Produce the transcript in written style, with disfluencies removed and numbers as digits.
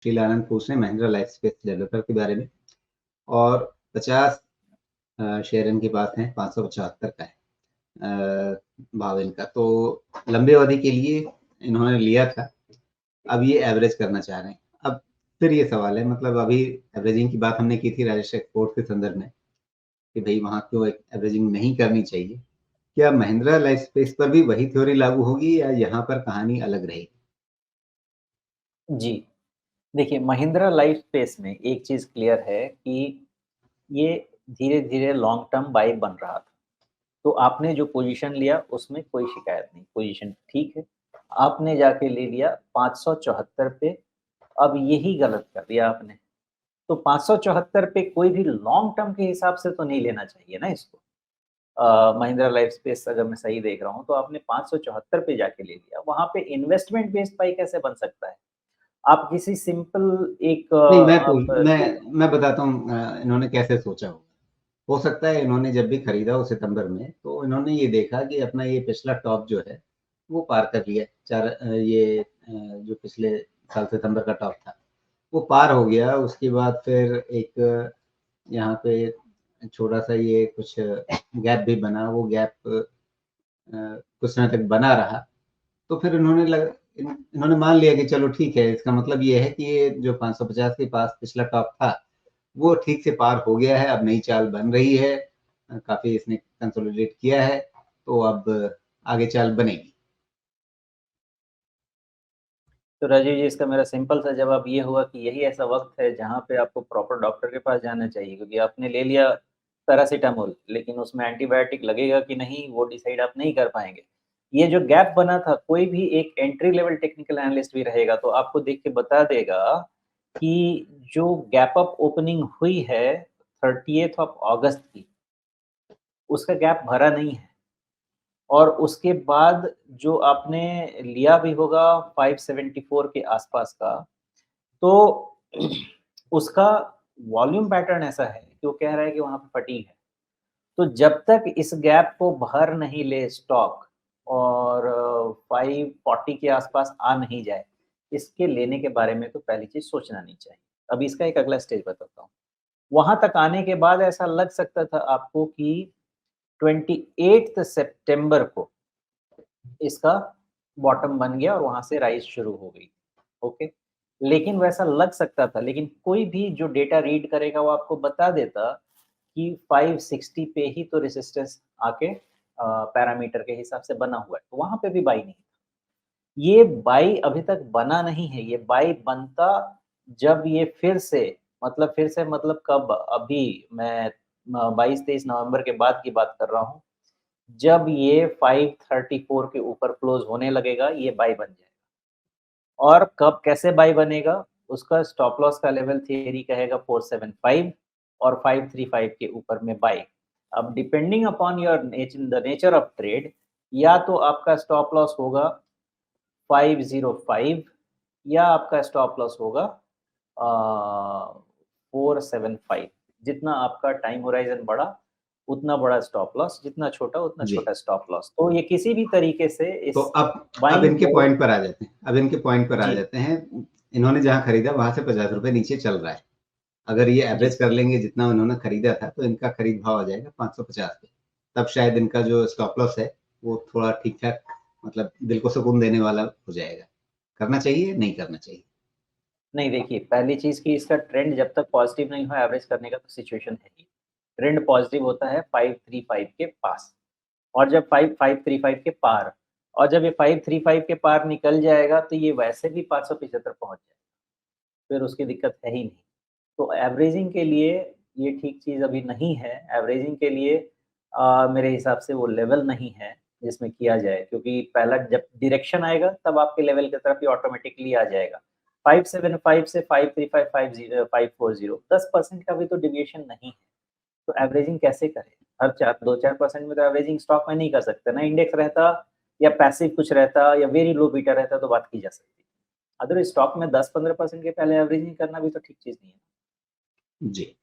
शीलानंद पूछ रहे हैं महिंद्रा लाइफस्पेस डेवलपर के बारे में, और 50 शेयर इनके पास हैं, 575 का है भाव इनका। तो लंबे अवधि के लिए इन्होंने लिया था, अब ये एवरेज करना चाह रहे हैं। अब फिर ये सवाल है, मतलब अभी एवरेजिंग की बात हमने की थी राजेश एक्सपोर्ट के संदर्भ में कि भाई वहाँ क्यों एवरेजिंग नहीं करनी चाहिए। क्या महिंद्रा लाइफस्पेस पर भी वही थ्योरी लागू होगी या यहाँ पर कहानी अलग रहेगी? जी, देखिए महिंद्रा लाइफस्पेस में एक चीज़ क्लियर है कि ये धीरे-धीरे लॉन्ग टर्म बाय बन रहा था। तो आपने जो पोज़ीशन लिया उसमें कोई शिकायत नहीं, पोज़ीशन ठीक है। आपने जाके ले लिया 574 पे, अब यही गलत कर दिया आपने। तो 574 पे कोई भी लॉन्ग टर्म के हिसाब से तो नहीं लेना चाहिए ना इसको। महिंद्रा लाइफस्पेस अगर मैं सही देख रहा हूँ तो आपने 574 पे जाके ले लिया, वहाँ पे इन्वेस्टमेंट बेस्ड बाय कैसे बन सकता है? आप किसी सिंपल एक नहीं, आप मैं बताता हूँ इन्होंने कैसे सोचा होगा। हो सकता है इन्होंने जब भी खरीदा हो सितंबर में, तो इन्होंने ये देखा कि अपना ये पिछला टॉप जो है वो पार कर लिया। जो पिछले साल सितंबर का टॉप था वो पार हो गया। उसके बाद फिर एक यहाँ पे छोटा सा ये कुछ गैप भी बना, वो गैप कुछ समय तक बना रहा। तो फिर इन्होंने मान लिया कि चलो ठीक है, इसका मतलब ये है कि ये जो 550 के पास पिछला टॉप था वो ठीक से पार हो गया है, अब नई चाल बन रही है, काफी इसने कंसोलिडेट किया है, तो अब आगे चाल बनेगी। तो राजीव जी इसका मेरा सिंपल सा जवाब ये हुआ कि यही ऐसा वक़्त है जहाँ पे आपको प्रॉपर डॉक्टर के पास जाना चाहिए क्योंकि आपने ले लिया पैरासिटामोल, लेकिन उसमें एंटीबायोटिक लगेगा कि नहीं वो डिसाइड आप नहीं कर पाएँगे। ये जो गैप बना था, कोई भी एक एंट्री लेवल टेक्निकल एनालिस्ट भी रहेगा तो आपको देख के बता देगा कि जो गैप अप ओपनिंग हुई है 30th ऑफ अगस्त की, उसका गैप भरा नहीं है। और उसके बाद जो आपने लिया भी होगा 574 के आसपास का, तो उसका वॉल्यूम पैटर्न ऐसा है कि वो कह रहा है कि वहाँ पे फटीग है। तो जब तक इस गैप को भर नहीं ले स्टॉक और 540 के आसपास आ नहीं जाए, इसके लेने के बारे में तो पहली चीज़ सोचना नहीं चाहिए। अब इसका एक अगला स्टेज बताता हूँ। वहाँ तक आने के बाद ऐसा लग सकता था आपको कि 28th सितंबर को इसका बॉटम बन गया और वहाँ से राइज़ शुरू हो गई, ओके। लेकिन वैसा लग सकता था, लेकिन कोई भी जो डेटा रीड करेगा वो आपको बता देता कि 560 पे ही तो रेजिस्टेंस आके पैरामीटर के हिसाब से बना हुआ है, तो वहाँ पे भी बाई नहीं। ये बाई अभी तक बना नहीं है, ये बाई बनता जब ये फिर से मतलब कब? अभी मैं 22-23 नवंबर के बाद की बात कर रहा हूँ। जब ये 534 के ऊपर क्लोज़ होने लगेगा, ये बाय बन जाएगा। और कब कैसे बाय बनेगा? उसका स्टॉप लॉस का लेवल थियरी कहेगा 475 और 535 के ऊपर में बाय। अब depending upon your the nature of trade या तो आपका स्टॉप लॉस होगा 505 या आपका स्टॉप लॉस होगा 475। जितना आपका टाइम होराइज़न बड़ा, उतना बड़ा स्टॉप लॉस, जितना छोटा उतना जी। छोटा स्टॉप लॉस। तो ये किसी भी तरीके से तो इस अब बाइंग इनके को पॉइंट पर आ जाते हैं, जी, इन्होंने जहाँ खरीदा वहां से 50 रुपए नीचे चल रहा है। अगर ये जी। एवरेज कर लेंगे जितना उन्होंने खरीदा था, तो इनका खरीद भाव आ जाएगा 550 पे। तब शायद इनका जो स्टॉप लॉस है वो थोड़ा ठीक ठाक, मतलब दिल को सुकून देने वाला हो जाएगा। करना चाहिए, नहीं करना चाहिए? नहीं देखिए, पहली चीज़ कि इसका ट्रेंड जब तक पॉज़िटिव नहीं हो एवरेज करने का तो सिचुएशन है ही। ट्रेंड पॉज़िटिव होता है 535 के पास और जब 535 के पार और जब ये 535 के पार निकल जाएगा तो ये वैसे भी 575 पहुँच जाएगा। फिर उसकी दिक्कत है ही नहीं। तो एवरेजिंग के लिए ये ठीक चीज़ अभी नहीं है। एवरेजिंग के लिए मेरे हिसाब से वो लेवल नहीं है, जिसमें किया जाए क्योंकि पहला जब डायरेक्शन आएगा तब आपके लेवल की तरफ ये ऑटोमेटिकली आ जाएगा। 575 से 535, 540 10% का भी तो डेविएशन नहीं है। तो एवरेजिंग कैसे करें? हर 4 2-4% में तो एवरेजिंग स्टॉक में नहीं कर सकते ना इंडेक्स रहता या पैसिव कुछ रहता या वेरी लो बीटा रहता तो बात की जा सकती। अगर स्टॉक में 10-15% के पहले एवरेजिंग करना भी तो ठीक चीज़ नहीं है। जी।